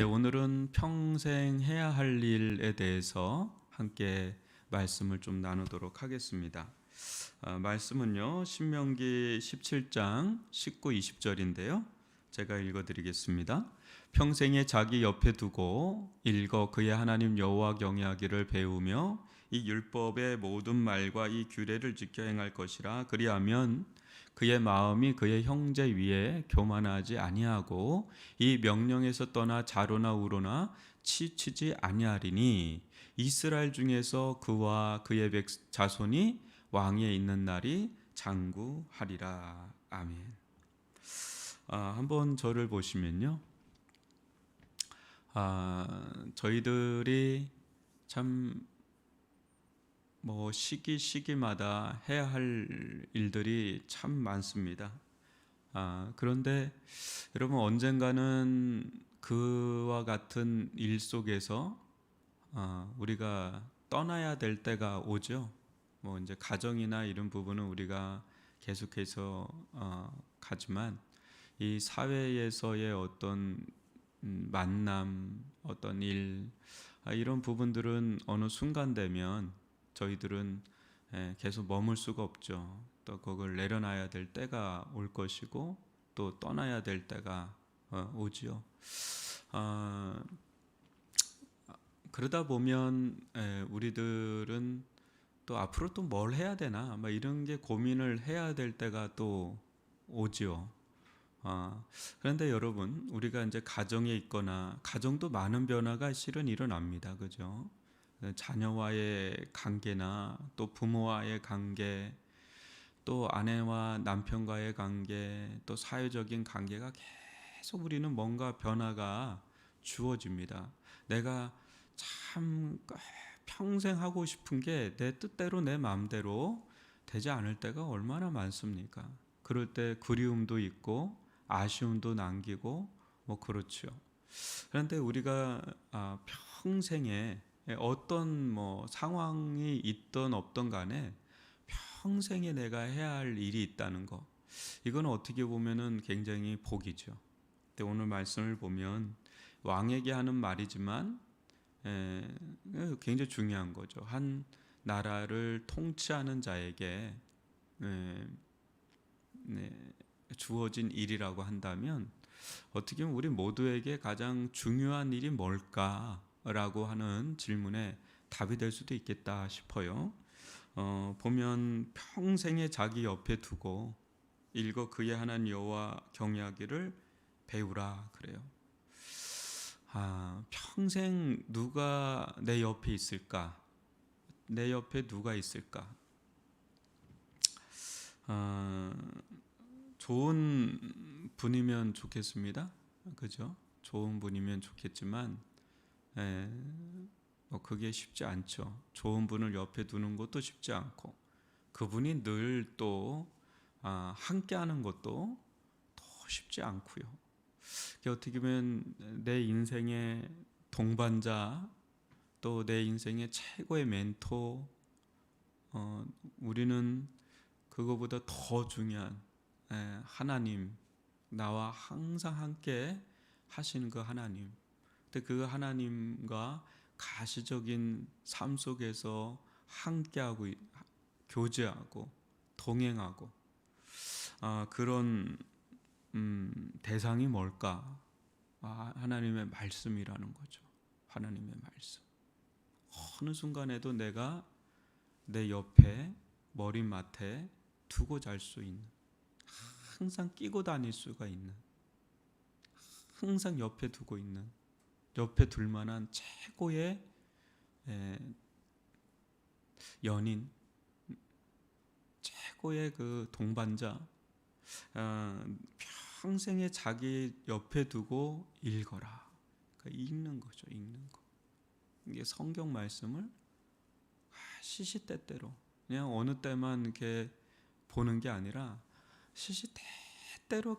오늘은 평생 해야 할 일에 대해서 함께 말씀을 좀 나누도록 하겠습니다. 말씀은요, 신명기 17장 19, 20절인데요. 제가 읽어드리겠습니다. 평생에 자기 옆에 두고 읽어 그의 하나님 여호와 경외하기를 배우며 이 율법의 모든 말과 이 규례를 지켜 행할 것이라. 그리하면 그의 마음이 그의 형제 위에 교만하지 아니하고 이 명령에서 떠나 좌로나 우로나 치치지 아니하리니 이스라엘 중에서 그와 그의 자손이 왕위에 있는 날이 장구하리라. 아멘. 한번 저를 보시면요, 저희들이 참 시기마다 해야 할 일들이 참 많습니다. 그런데 여러분, 언젠가는 그와 같은 일 속에서 우리가 떠나야 될 때가 오죠. 이제 가정이나 이런 부분은 우리가 계속해서 가지만 이 사회에서의 어떤 만남, 어떤 일, 이런 부분들은 어느 순간 되면 저희들은 계속 머물 수가 없죠. 또 그걸 내려놔야 될 때가 올 것이고 또 떠나야 될 때가 오지요. 그러다 보면 우리들은 또 앞으로 또 뭘 해야 되나 이런 게 고민을 해야 될 때가 또 오지요. 그런데 여러분, 우리가 이제 가정에 있거나 가정도 많은 변화가 실은 일어납니다. 그죠? 자녀와의 관계나 또 부모와의 관계, 또 아내와 남편과의 관계, 또 사회적인 관계가 계속 우리는 뭔가 변화가 주어집니다. 내가 참 평생 하고 싶은 게 내 뜻대로 내 마음대로 되지 않을 때가 얼마나 많습니까? 그럴 때 그리움도 있고 아쉬움도 남기고 그렇죠. 그런데 우리가 평생에 어떤 상황이 있든 없든 간에 평생에 내가 해야 할 일이 있다는 거, 이건 어떻게 보면은 굉장히 복이죠. 근데 오늘 말씀을 보면 왕에게 하는 말이지만 굉장히 중요한 거죠. 한 나라를 통치하는 자에게 주어진 일이라고 한다면 어떻게 보면 우리 모두에게 가장 중요한 일이 뭘까라고 하는 질문에 답이 될 수도 있겠다 싶어요. 보면 평생에 자기 옆에 두고 읽어 그의 하나님 여호와 경외하기를 배우라 그래요. 평생 누가 내 옆에 있을까? 내 옆에 누가 있을까? 좋은 분이면 좋겠습니다. 그죠? 좋은 분이면 좋겠지만 그게 쉽지 않죠. 좋은 분을 옆에 두는 것도 쉽지 않고 그분이 늘 또 함께하는 것도 더 쉽지 않고요. 어떻게 보면 내 인생의 동반자, 또 내 인생의 최고의 멘토, 우리는 그거보다 더 중요한 하나님, 나와 항상 함께 하시는 그 하나님, 근데 그 하나님과 가시적인 삶 속에서 함께하고 교제하고 동행하고 그런 대상이 뭘까? 하나님의 말씀이라는 거죠. 하나님의 말씀. 어느 순간에도 내가 내 옆에 머리맡에 두고 잘 수 있는, 항상 끼고 다닐 수가 있는, 항상 옆에 두고 있는, 옆에 둘 만한 최고의 연인, 최고의 그 동반자, 평생에 자기 옆에 두고 읽어라. 그러니까 읽는 거죠. 읽는 거. 이게 성경 말씀을 시시때때로, 그냥 어느 때만 이렇게 보는 게 아니라 시시때때로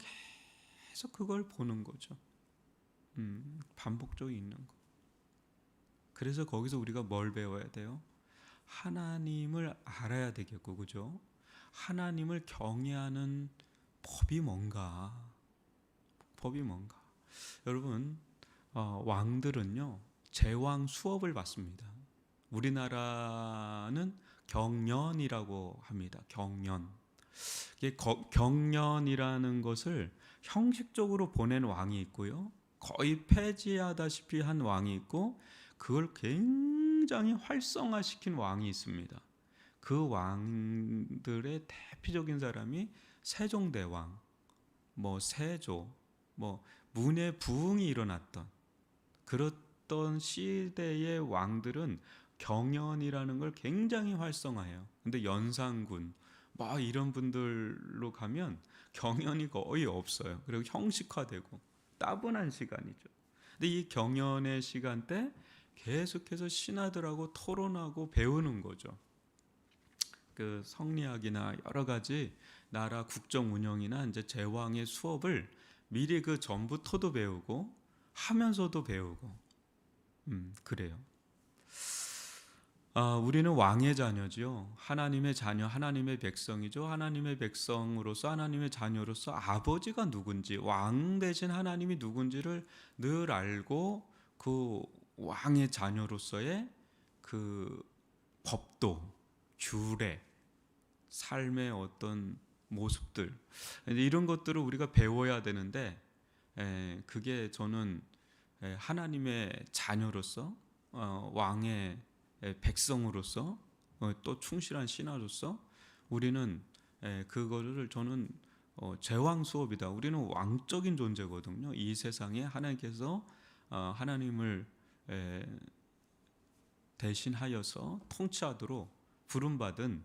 계속 그걸 보는 거죠. 반복적으로 읽는 거. 그래서 거기서 우리가 뭘 배워야 돼요? 하나님을 알아야 되겠고, 그죠? 하나님을 경외하는 법이 뭔가? 여러분, 왕들은요 제왕 수업을 받습니다. 우리나라는 경연이라고 합니다. 경연. 이게 경연이라는 것을 형식적으로 보낸 왕이 있고요. 거의 폐지하다시피 한 왕이 있고 그걸 굉장히 활성화시킨 왕이 있습니다. 그 왕들의 대표적인 사람이 세종대왕, 뭐 세조, 뭐 문의 부흥이 일어났던 그랬던 시대의 왕들은 경연이라는 걸 굉장히 활성화해요. 근데 연산군 뭐 이런 분들로 가면 경연이 거의 없어요. 그리고 형식화되고 따분한 시간이죠. 근데 이 경연의 시간 때 계속해서 신하들하고 토론하고 배우는 거죠. 그 성리학이나 여러 가지 나라 국정 운영이나 이제 제왕의 수업을 미리 그 전부터도 배우고 하면서도 배우고 그래요. 우리는 왕의 자녀죠. 하나님의 자녀, 하나님의 백성이죠. 하나님의 백성으로서 하나님의 자녀로서 아버지가 누군지, 왕 대신 하나님이 누군지를 늘 알고 그 왕의 자녀로서의 그 법도, 규례, 삶의 어떤 모습들 이런 것들을 우리가 배워야 되는데 그게 저는 하나님의 자녀로서 왕의 백성으로서 또 충실한 신하로서 우리는 그거를 저는 제왕 수업이다. 우리는 왕적인 존재거든요. 이 세상에 하나님께서 하나님을 대신하여서 통치하도록 부름받은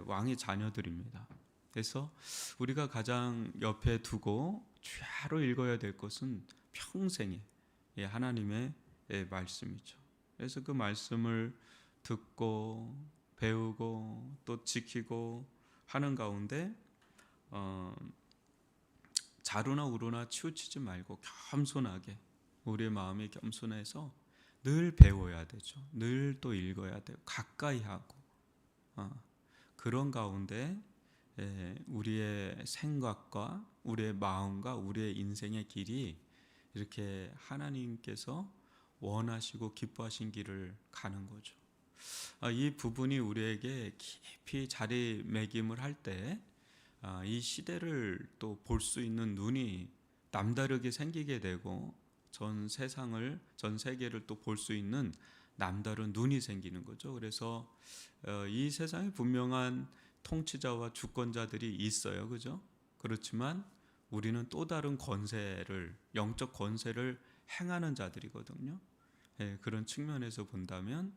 왕의 자녀들입니다. 그래서 우리가 가장 옆에 두고 죄로 읽어야 될 것은 평생의 하나님의 말씀이죠. 그래서 그 말씀을 듣고 배우고 또 지키고 하는 가운데 자루나 우루나 치우치지 말고 겸손하게 우리의 마음이 겸손해서 늘 배워야 되죠. 늘 또 읽어야 돼요. 가까이 하고 그런 가운데 우리의 생각과 우리의 마음과 우리의 인생의 길이 이렇게 하나님께서 원하시고 기뻐하신 길을 가는 거죠. 이 부분이 우리에게 깊이 자리매김을 할 때 이 시대를 또 볼 수 있는 눈이 남다르게 생기게 되고 전 세상을 전 세계를 또 볼 수 있는 남다른 눈이 생기는 거죠. 그래서 이 세상에 분명한 통치자와 주권자들이 있어요. 그죠? 그렇지만 우리는 또 다른 권세를 영적 권세를 행하는 자들이거든요. 그런 측면에서 본다면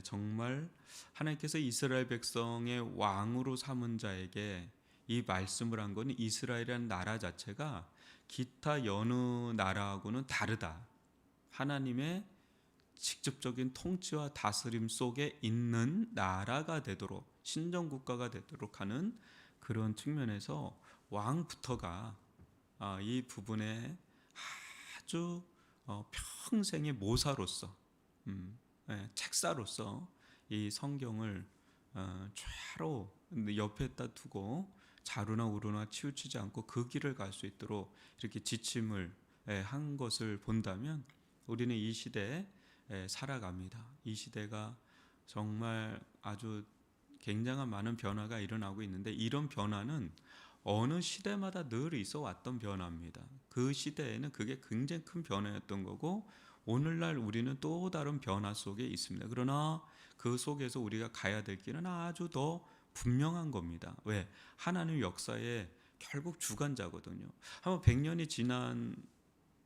정말 하나님께서 이스라엘 백성의 왕으로 삼은 자에게 이 말씀을 한 것은 이스라엘이라는 나라 자체가 기타 여느 나라하고는 다르다. 하나님의 직접적인 통치와 다스림 속에 있는 나라가 되도록 신정국가가 되도록 하는 그런 측면에서 왕부터가 이 부분에 아주 평생의 모사로서 책사로서 이 성경을 좌로 옆에다 두고 자루나 우루나 치우치지 않고 그 길을 갈 수 있도록 이렇게 지침을 한 것을 본다면 우리는 이 시대에 살아갑니다. 이 시대가 정말 아주 굉장한 많은 변화가 일어나고 있는데 이런 변화는 어느 시대마다 늘 있어 왔던 변화입니다. 그 시대에는 그게 굉장히 큰 변화였던 거고 오늘날 우리는 또 다른 변화 속에 있습니다. 그러나 그 속에서 우리가 가야 될 길은 아주 더 분명한 겁니다. 왜? 하나님 역사의 결국 주관자거든요. 한번 100년이 지나면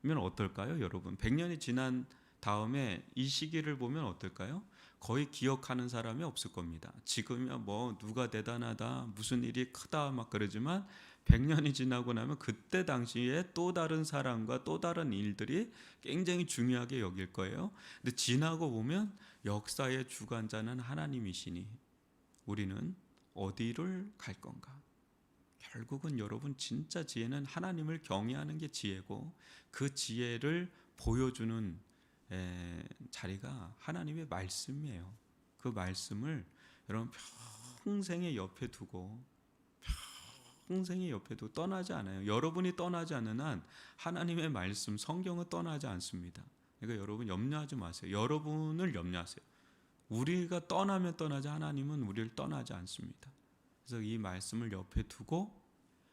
어떨까요, 여러분? 100년이 지난 다음에 이 시기를 보면 어떨까요? 거의 기억하는 사람이 없을 겁니다. 지금이야 뭐 누가 대단하다, 무슨 일이 크다 막 그러지만 100년이 지나고 나면 그때 당시에 또 다른 사람과 또 다른 일들이 굉장히 중요하게 여길 거예요. 근데 지나고 보면 역사의 주관자는 하나님이시니 우리는 어디를 갈 건가? 결국은 여러분 진짜 지혜는 하나님을 경외하는 게 지혜고 그 지혜를 보여주는 자리가 하나님의 말씀이에요. 그 말씀을 여러분 평생에 옆에 두고 평생이 옆에 두고 떠나지 않아요. 여러분이 떠나지 않는 한 하나님의 말씀, 성경은 떠나지 않습니다. 그러니까 여러분 염려하지 마세요. 여러분을 염려하세요. 우리가 떠나면 떠나지 하나님은 우리를 떠나지 않습니다. 그래서 이 말씀을 옆에 두고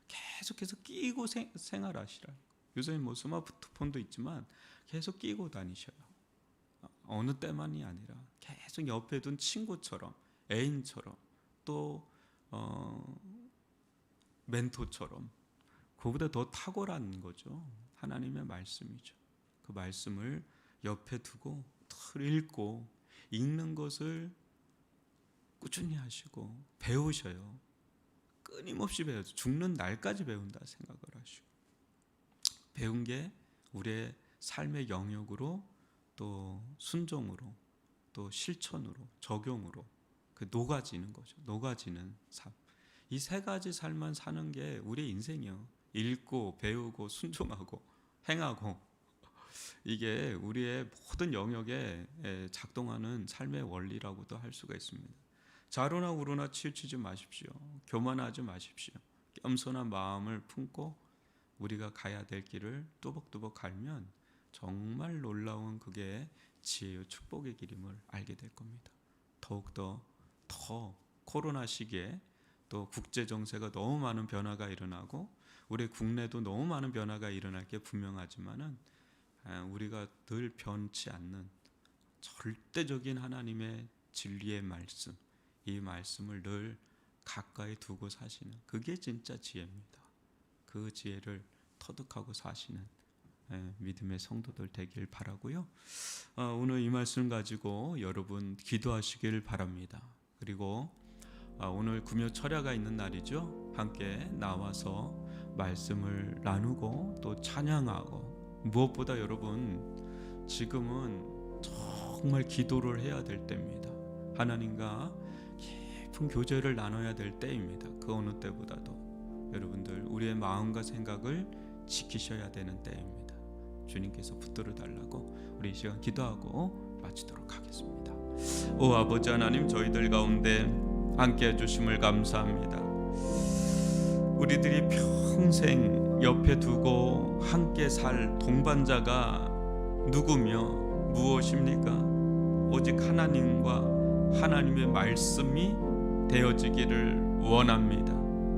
계속해서 끼고 생활하시라. 요새 뭐 스마트폰도 있지만 계속 끼고 다니셔요. 어느 때만이 아니라 계속 옆에 둔 친구처럼, 애인처럼, 또 멘토처럼. 그보다 더 탁월한 거죠. 하나님의 말씀이죠. 그 말씀을 옆에 두고 늘 읽고, 읽는 것을 꾸준히 하시고 배우셔요. 끊임없이 배워요. 죽는 날까지 배운다 생각을 하시고, 배운 게 우리의 삶의 영역으로, 또 순종으로, 또 실천으로, 적용으로 그 녹아지는 거죠. 녹아지는 삶. 이 세 가지 삶만 사는 게 우리의 인생이요. 읽고 배우고 순종하고 행하고, 이게 우리의 모든 영역에 작동하는 삶의 원리라고도 할 수가 있습니다. 좌로나 우로나 치우치지 마십시오. 교만하지 마십시오. 겸손한 마음을 품고 우리가 가야 될 길을 뚜벅뚜벅 갈면 정말 놀라운 그게 지혜요 축복의 길임을 알게 될 겁니다. 더욱더 더 코로나 시기에 또 국제 정세가 너무 많은 변화가 일어나고 우리 국내도 너무 많은 변화가 일어날 게 분명하지만은 우리가 늘 변치 않는 절대적인 하나님의 진리의 말씀, 이 말씀을 늘 가까이 두고 사시는, 그게 진짜 지혜입니다. 그 지혜를 터득하고 사시는 믿음의 성도들 되길 바라고요. 오늘 이 말씀 가지고 여러분 기도하시길 바랍니다. 그리고 오늘 금요 철야가 있는 날이죠. 함께 나와서 말씀을 나누고 또 찬양하고, 무엇보다 여러분 지금은 정말 기도를 해야 될 때입니다. 하나님과 깊은 교제를 나눠야 될 때입니다. 그 어느 때보다도 여러분들 우리의 마음과 생각을 지키셔야 되는 때입니다. 주님께서 붙들어 달라고 우리 이 시간 기도하고 마치도록 하겠습니다. 오 아버지 하나님, 저희들 가운데 함께 해주심을 감사합니다. 우리들이 평생 옆에 두고 함께 살 동반자가 누구며 무엇입니까? 오직 하나님과 하나님의 말씀이 되어지기를 원합니다.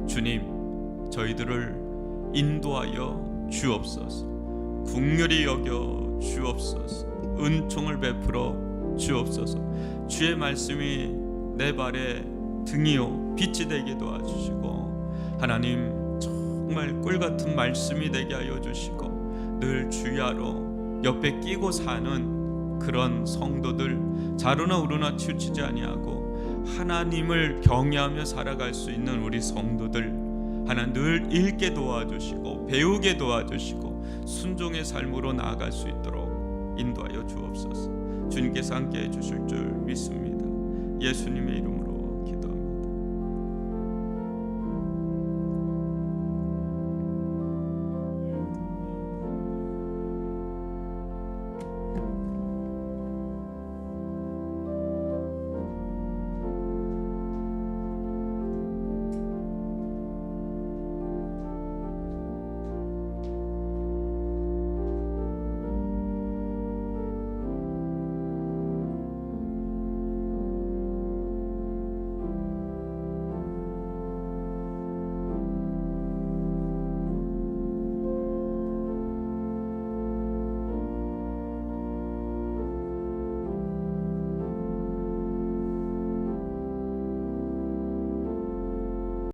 주님, 저희들을 인도하여 주옵소서. 긍휼히 여겨 주옵소서. 은총을 베풀어 주옵소서. 주의 말씀이 내 발의 등이요 빛이 되게 도와주시고, 하나님 정말 꿀같은 말씀이 되게 하여 주시고, 늘 주야로 옆에 끼고 사는 그런 성도들, 좌로나 우로나 치우치지 아니하고 하나님을 경외하며 살아갈 수 있는 우리 성도들 하나 늘 읽게 도와주시고 배우게 도와주시고 순종의 삶으로 나아갈 수 있도록 인도하여 주옵소서. 주님께서 함께 해주실 줄 믿습니다. 예수님의 이름으로